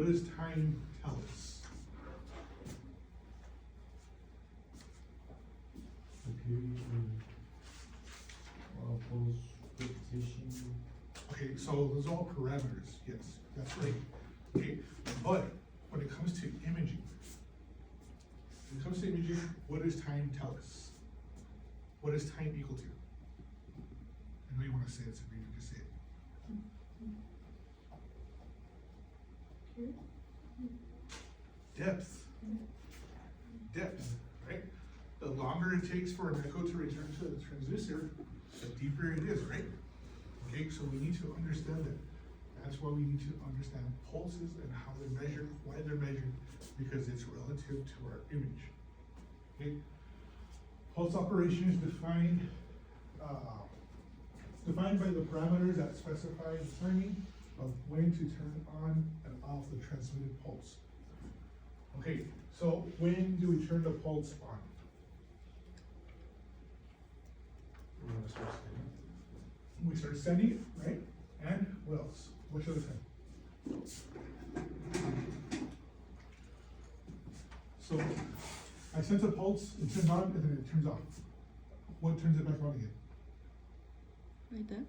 what does time tell us? The period of pulse, repetition. Okay, so those are all parameters, yes, that's right. Okay, but when it comes to imaging, what does time tell us? What is time equal to? I know you wanna say it, so you just say it. Depth. Depth, right? The longer it takes for an echo to return to the transducer, the deeper it is, right? Okay, so we need to understand that. That's why we need to understand pulses and how they're measured, why they're measured, because it's relative to our image. Okay? Pulse operation is defined by the parameters that specify the timing of when to turn on and off the transmitted pulse. Okay, so when do we turn the pulse on? We start sending it, right? And what else? Which other time? So I sent a pulse, it turns on, and then it turns off. What turns it back on again? Like that?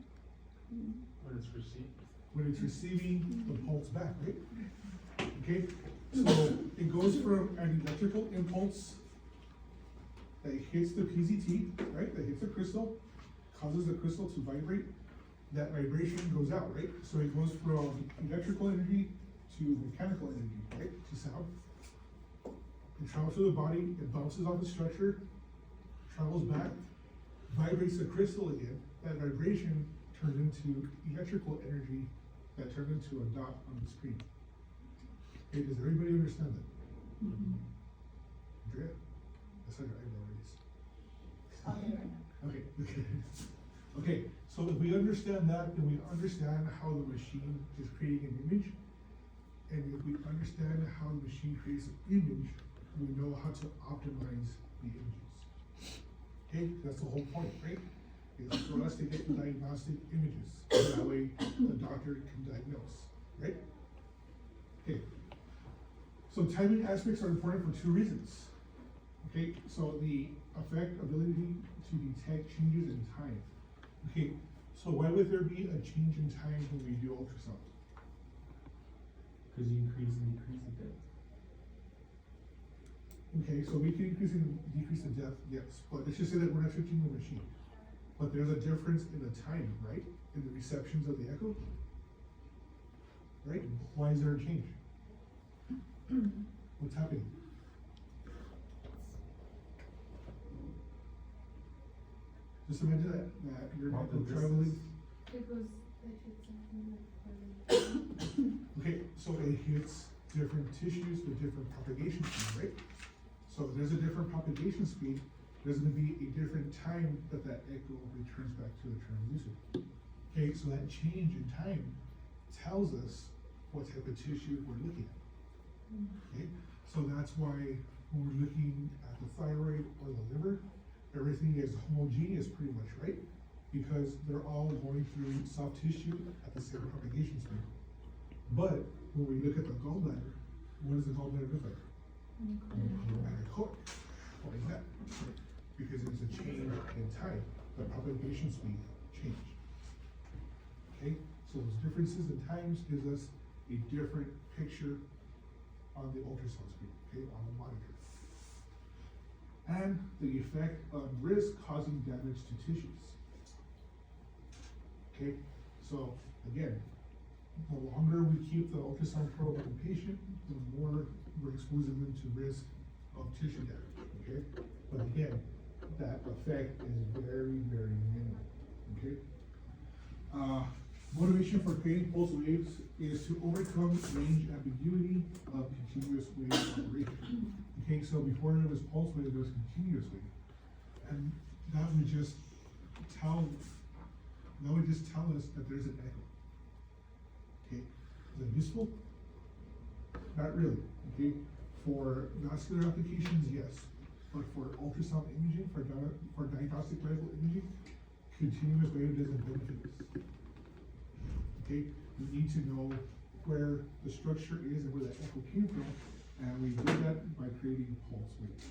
When it's received. When it's receiving the pulse back, right? Okay, so it goes from an electrical impulse that hits the PZT, right? That hits the crystal, causes the crystal to vibrate. That vibration goes out, right? So it goes from electrical energy to mechanical energy, right? To sound. It travels through the body, it bounces off the structure, travels back, vibrates the crystal again. That vibration turns into electrical energy that turns into a dot on the screen. Okay, does everybody understand that? Andrea? That's not your eyebrow raise. Okay, right now. Okay, okay. Okay, so if we understand that, then we understand how the machine is creating an image. And if we understand how the machine creates an image, we know how to optimize the images. Okay, that's the whole point, right? It's for us to get diagnostic images. That way the doctor can diagnose, right? Okay. So timing aspects are important for two reasons. Okay, so the ability to detect changes in time. Okay, so why would there be a change in time when we do ultrasound? Because you increase and decrease the depth. Okay, so we can increase and decrease the depth, yes, but let's just say that we're not switching the machine. But there's a difference in the time, right? In the receptions of the echo. Right? Why is there a change? What's happening? Just imagine that you're All the traveling. It was, it hit something like. Okay, so it hits different tissues with different propagation speed, right? So if there's a different propagation speed, there's gonna be a different time that echo returns back to the transducer. Okay, so that change in time tells us what type of tissue we're looking at. Okay, so that's why when we're looking at the thyroid or the liver, everything is homogeneous pretty much, right? Because they're all going through soft tissue at the same propagation speed. But when we look at the gallbladder, what does the gallbladder look like? Like a cork, like that. Because it's a change in time, the propagation speed changed. Okay, so those differences in times gives us a different picture on the ultrasound screen, okay, on the monitor. And the effect of risk causing damage to tissues. Okay, so again, the longer we keep the ultrasound probe on the patient, the more we're exposing them to risk of tissue damage, okay? But again, that effect is very, very minimal, okay? Motivation for creating pulse waves is to overcome range ambiguity of continuous wave operation. Okay, so before there was pulse wave, there was continuous wave. And that would just tell us that there's an echo. Okay, is that useful? Not really, okay? For vascular applications, yes. But for ultrasound imaging, for diagnostic medical imaging, continuous wave doesn't benefit us. Okay, we need to know where the structure is and where the echo came from, and we did that by creating pulse waves.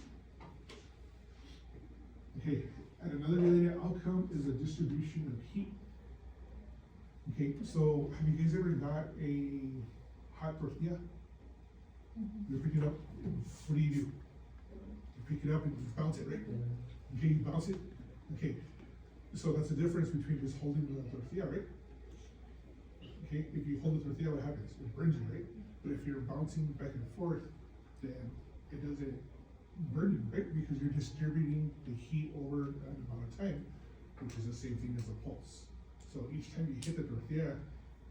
Okay, and another related outcome is the distribution of heat. Okay, so have you guys ever got a hot tortilla? You pick it up, what do? You pick it up and you bounce it, right? Yeah. Okay, you bounce it, okay, so that's the difference between just holding the tortilla, right? Okay, if you hold the tortilla, what happens? It burns you, right? But if you're bouncing back and forth, then it doesn't burn you, right? Because you're distributing the heat over an amount of time, which is the same thing as a pulse. So each time you hit the tortilla,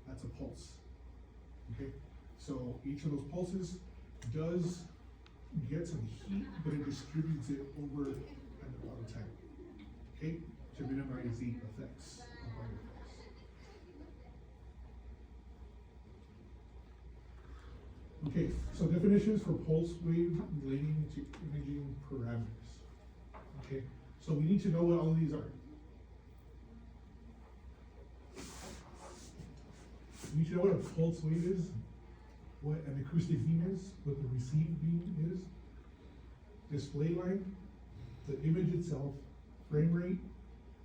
that's a pulse. Okay, so each of those pulses does get some heat, but it distributes it over an amount of time. Okay, to minimize the effects of other effects. Okay, so definitions for pulse wave relating to imaging parameters. Okay, so we need to know what all of these are. You need to know what a pulse wave is, what an acoustic beam is, what the received beam is, display line, the image itself, frame rate,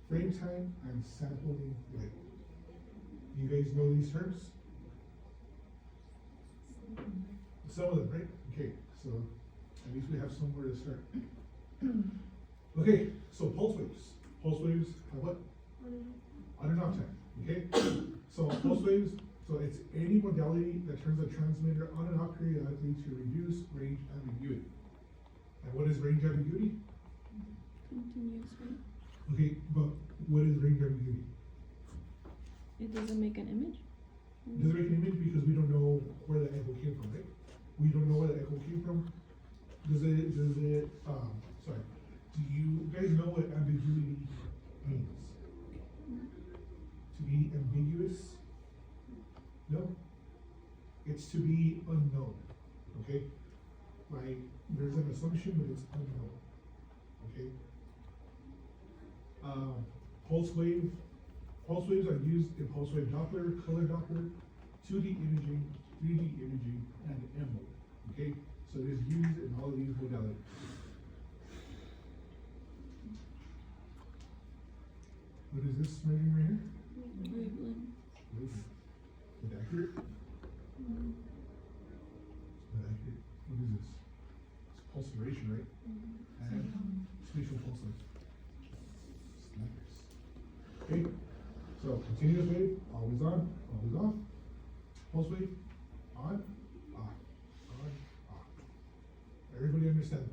frame time, and sampling rate. You guys know these terms? Some of them, right? Okay, so at least we have somewhere to start. Okay, so pulse waves. Pulse waves have what? On and off time, okay? So pulse waves, so it's any modality that turns a transmitter on and off periodically to reduce range ambiguity. And what is range ambiguity? Continuous, right? Okay, but what is range ambiguity? It doesn't make an image? It doesn't make an image because we don't know where the echo came from, right? We don't know where the echo came from. Sorry, do you guys know what ambiguity means? To be ambiguous? No? It's to be unknown, okay? Like, there's an assumption, but it's unknown, okay? Pulse waves are used in pulse wave Doppler, color Doppler, 2D imaging, 3D imaging, and EMBO, okay? So it is used in all of these modalities. What is this measuring right here? Wavelength. Wavelength. Is it accurate? Mm. It's not accurate. What is this? It's pulse duration, right? And spatial pulse length. Snappers. Okay, so continuous wave, always on, always off. Pulse wave, on, off, on, off. Everybody understand?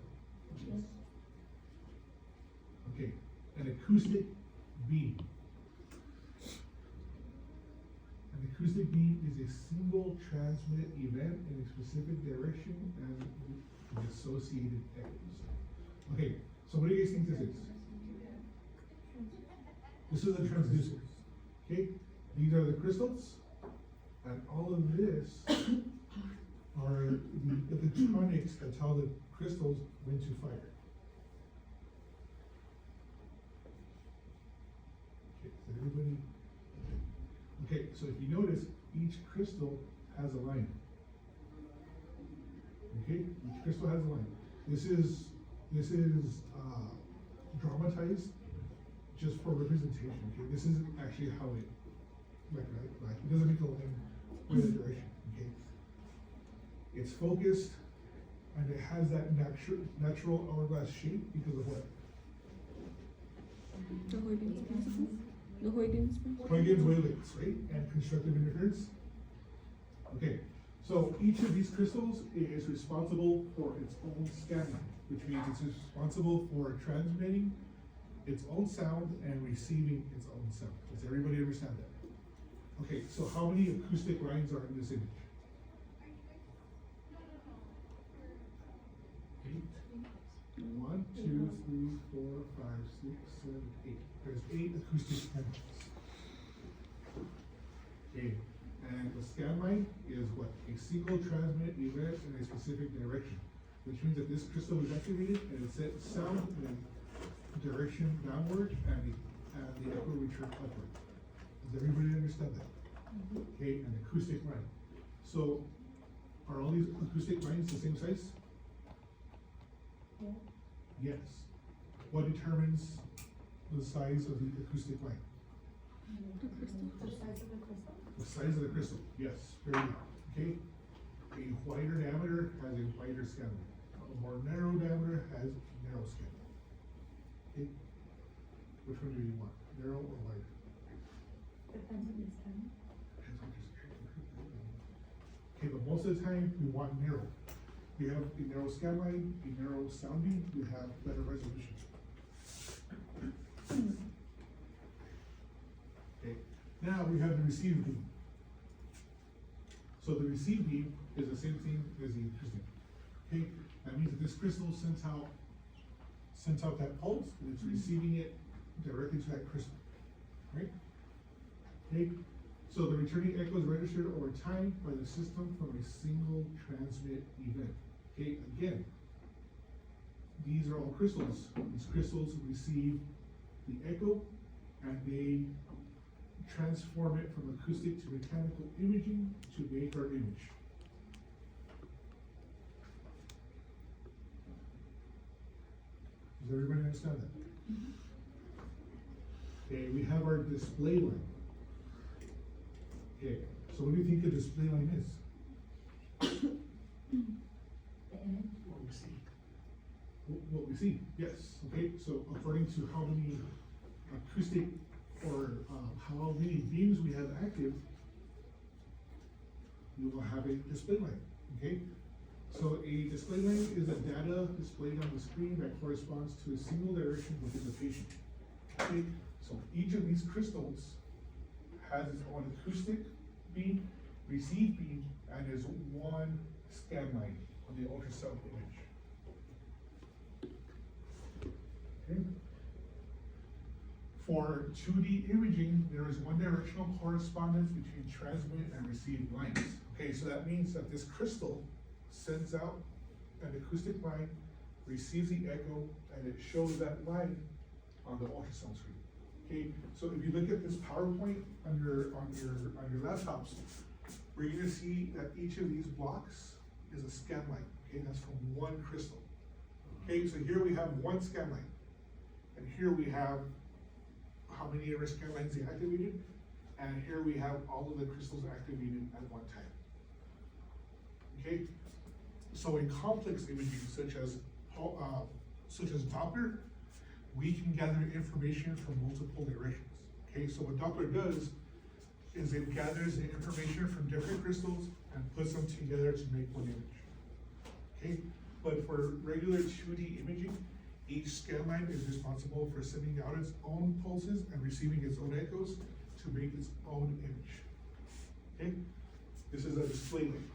Yes. Okay, an acoustic beam. An acoustic beam is a single transmitted event in a specific direction and with associated echoes. Okay, so what do you guys think this is? This is a transducer. Okay, these are the crystals, and all of this are the electronics that tell the crystals when to fire. Okay, so everybody. Okay, so if you notice, each crystal has a line. Okay, each crystal has a line. This is dramatized just for representation. Okay, this isn't actually how it like it doesn't make a line with a direction. Okay, it's focused and it has that natural hourglass shape because of what? The Huygens principle? The Huygens principle? Huygens wavelengths, right? And constructive interference. Okay, so each of these crystals is responsible for its own scan line, which means it's responsible for transmitting its own sound and receiving its own sound. Does everybody understand that? Okay, so how many acoustic lines are in this image? 8. 1, 2, 3, 4, 5, 6, 7, 8. There's 8 acoustic channels. Okay, and the scan line is what? A single transmit event in a specific direction, which means that this crystal is activated and it sends sound in a direction downward and the echo return upward. Does everybody understand that? Okay, an acoustic line. So, are all these acoustic lines the same size? Yeah. Yes. What determines the size of the acoustic line? The crystal. The size of the crystal? The size of the crystal, yes, very good, okay? A wider diameter has a wider scanline. A more narrow diameter has narrow scanline. Okay? Which one do you want, narrow or wider? Depends on the time. Depends on your- Okay, but most of the time, we want narrow. We have a narrow scanline, a narrow sounding, we have better resolution. Okay, now we have the receive beam. So the receive beam is the same thing as the acoustic. Okay, that means that this crystal sends out that pulse, and it's receiving it directly to that crystal, right? Okay, so the returning echo is registered over time by the system from a single transmit event. Okay, again, these are all crystals. These crystals receive the echo and they transform it from acoustic to mechanical imaging to make our image. Does everybody understand that? Okay, we have our display line. Okay, so what do you think a display line is? The image? What we see. What we see, yes, okay, so according to how many acoustic or, how many beams we have active, we will have a display line, okay? So a display line is a data displayed on the screen that corresponds to a single direction within the patient. Okay, so each of these crystals has its own acoustic beam, receive beam, and is one scan line on the ultrasound image. Okay. For 2D imaging, there is one directional correspondence between transmit and receive lines. Okay, so that means that this crystal sends out an acoustic line, receives the echo, and it shows that line on the ultrasound screen. Okay, so if you look at this PowerPoint on your laptops, we're gonna see that each of these blocks is a scan line. Okay, that's from one crystal. Okay, so here we have one scan line. And here we have how many of our scan lines they activated, and here we have all of the crystals activated at one time. Okay, so in complex imaging such as Doppler, we can gather information from multiple directions. Okay, so what Doppler does is it gathers the information from different crystals and puts them together to make one image. Okay, but for regular 2D imaging, each scan line is responsible for sending out its own pulses and receiving its own echoes to make its own image. Okay, this is a display line.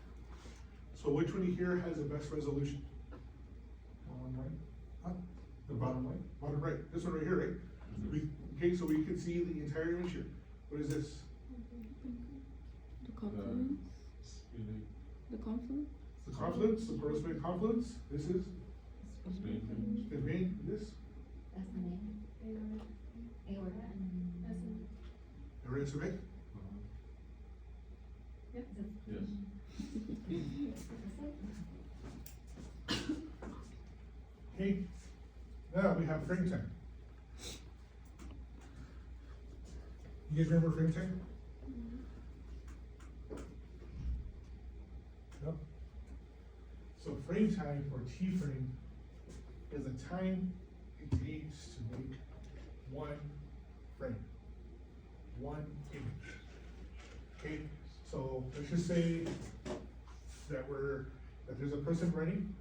So which one here has the best resolution? Bottom right. Huh? The bottom right. Bottom right, this one right here, right? Okay, so we can see the entire image here. What is this? The confluence. The confluence. The confluence, the corresponding confluence. This is the vein, this, That's the name. Aorta. That's the. aorta cerebral. Yep. Yes. Okay, now we have frame time. You guys remember frame time? No? So frame time, or T-frame, is the time it takes to make one frame, one image. Okay, so let's just say that there's a person running,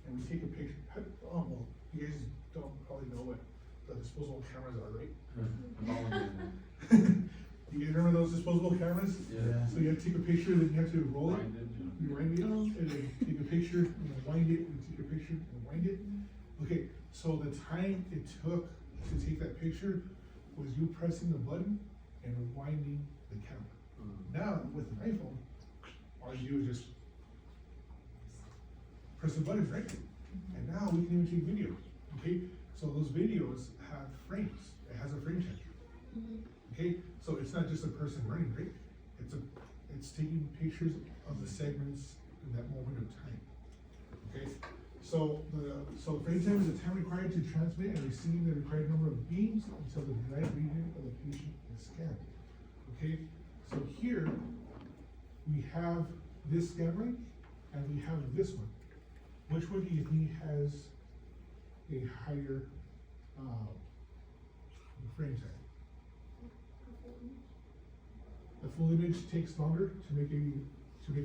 and we take a picture. Oh, well, you guys don't probably know what the disposable cameras are, right? You guys remember those disposable cameras? Yeah. So you have to take a picture, then you have to roll it. Wind it, You wind it, Oh. and then take a picture, and then wind it, and take a picture, and wind it. Okay, so the time it took to take that picture was you pressing the button and winding the camera. Now, with an iPhone, all you do is just press the button, right? And now we can even take video, okay? So those videos have frames, it has a frame check. Okay, so it's not just a person running, right? It's taking pictures of the segments in that moment of time. Okay, so the frame time is the time required to transmit and receive the required number of beams until the desired region of the patient is scanned. Okay, so here we have this scan rate and we have this one. Which one do you think has a higher frame time? The full image takes longer to make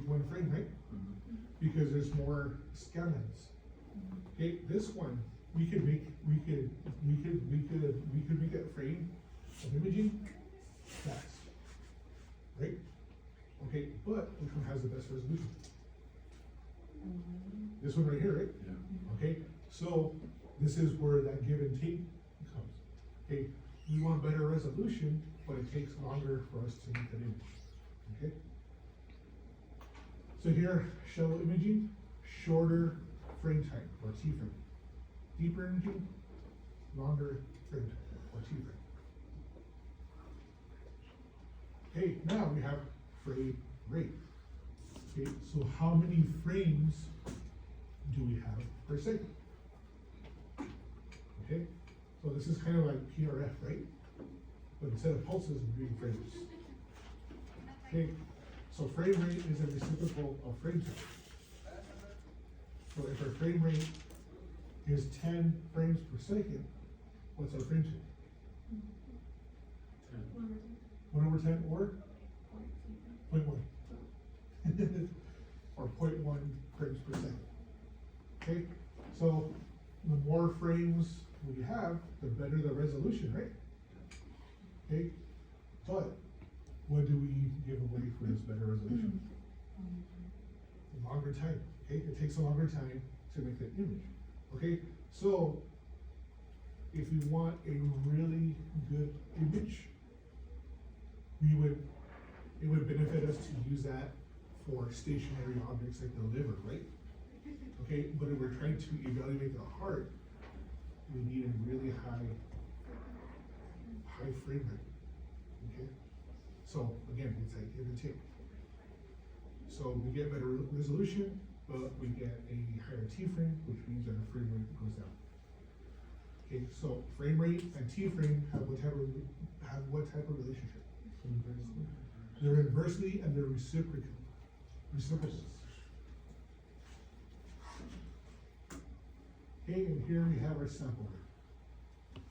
one frame, right? Because there's more scan lengths. Okay, this one we could make that frame of imaging fast, right? Okay, but which one has the best resolution? This one right here, right? Yeah. Okay, so this is where that give and take comes. Okay, we want better resolution, but it takes longer for us to make that image. Okay? So here, shallow imaging, shorter frame time or T frame. Deeper imaging, longer frame time or T frame. Okay, now we have frame rate. Okay, so how many frames do we have per second? Okay, so this is kind of like PRF, right? But instead of pulses, we're doing frames. Okay, so frame rate is a reciprocal of frame time. So if our frame rate is 10 frames per second, what's our frame time? 1 over 10 or 0.1. Or 0.1 frames per second. Okay, so the more frames we have, the better the resolution, right? Okay, but what do we give away for this better resolution? A longer time. Okay, it takes a longer time to make that image. Okay, so if we want a really good image, it would benefit us to use that for stationary objects like the liver, right? Okay, but if we're trying to evaluate the heart, we need a really high frame rate. Okay, so again, it's like give and take. So we get better resolution, but we get a higher T frame, which means that our frame rate goes down. Okay, so frame rate and T frame have what type of relationship? They're inversely and they're reciprocals. Okay, and here we have our sample rate.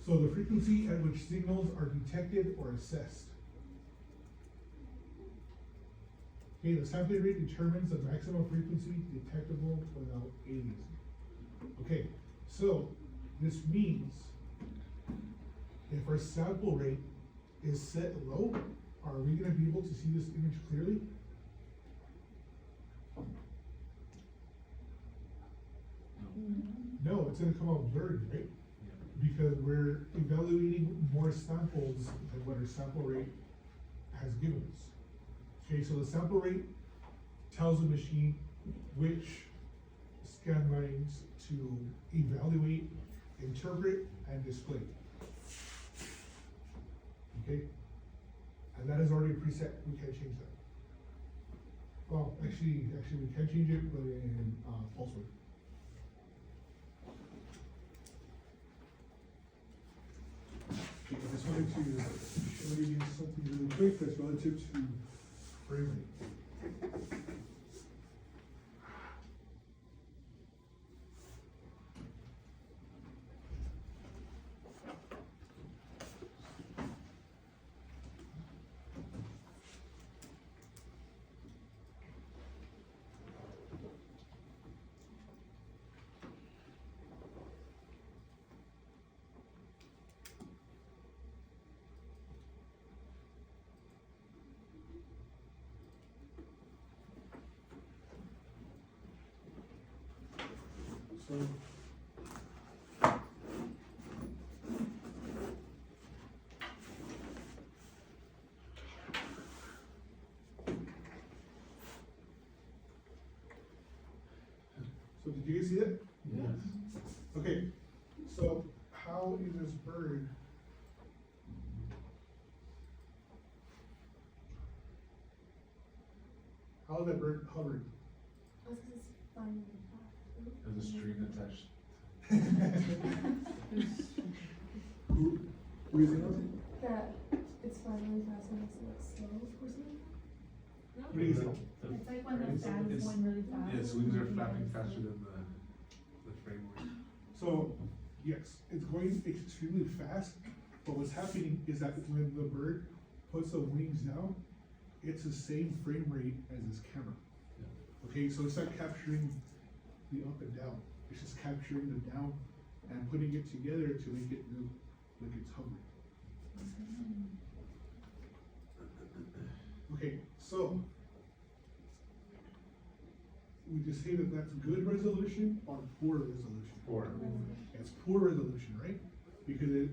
So the frequency at which signals are detected or assessed. Okay, the sampling rate determines the maximum frequency detectable without aliasing. Okay, so this means if our sample rate is set low, are we going to be able to see this image clearly? No, it's going to come out blurred, right? Because we're evaluating more samples than what our sample rate has given us. Okay, so the sample rate tells the machine which scan lines to evaluate, interpret, and display. Okay? And that is already preset, we can't change that. Well, actually we can change it, but in false way. Okay, I just wanted to show you something really quick that's relative to frame rate. So, did you guys see that? Yes. Okay, so how is this bird how's that bird hovering? This is flying really fast. There's a string attached. Reason of it? That it's flying really fast and it's like slow or something? What do you think? It's like when the fan is It's- going really fast. Yeah, its wings are flapping faster than the frame rate. So, yes, it's going extremely fast, but what's happening is that when the bird puts the wings down, it's the same frame rate as this camera. Yeah. Okay, so it's not capturing the up and down, it's just capturing the down and putting it together to make it look like it's hovering. Okay, so we just say that that's good resolution or poor resolution? Or, It's poor resolution, right? Because it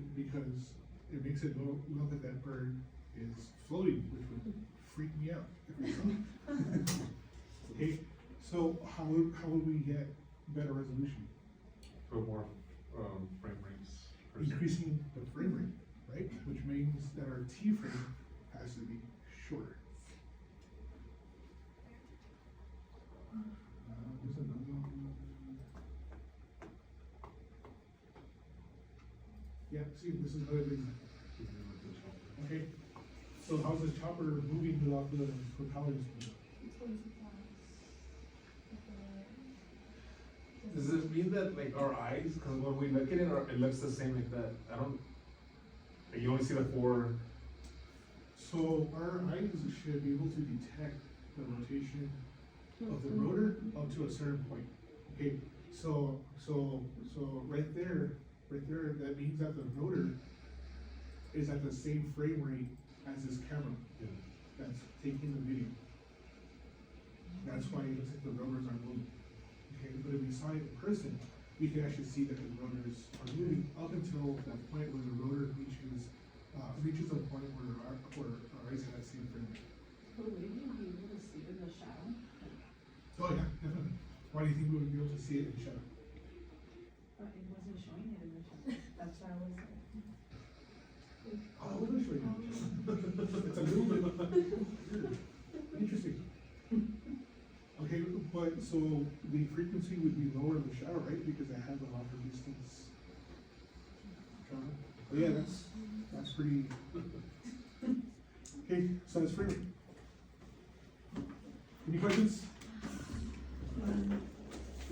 makes it look like that bird is floating, which would freak me out if I saw it. Okay, so how would we get better resolution? for more, frame rates. per second. Increasing the frame rate, right? Which means that our T frame has to be shorter. There's another one. Yeah, see, this is another big example. Okay, so how's this chopper moving without the propellers? It's going too fast. Does it mean that like our eyes, cause when we look at it, it looks the same like that? I don't, like you only see the four. So our eyes should be able to detect the rotation of the rotor up to a certain point. Okay, so right there, that means that the rotor is at the same frame rate as this camera Yeah. that's taking the video. That's why it looks like the rotors are moving. Okay, but if we saw it in person, we can actually see that the rotors are moving up until that point where the rotor reaches a point where our eyes are at that same frame rate. But would you be able to see it in the shadow? Oh yeah, definitely. Why do you think we would be able to see it in shadow? But it wasn't showing it in the shadow. That's why I was like. Oh, let me show you. It's a little bit weird. Interesting. Okay, but so the frequency would be lower in the shadow, right? Because it has a longer distance. Shadow. Oh yeah, that's pretty. Okay, so that's frame rate. Any questions?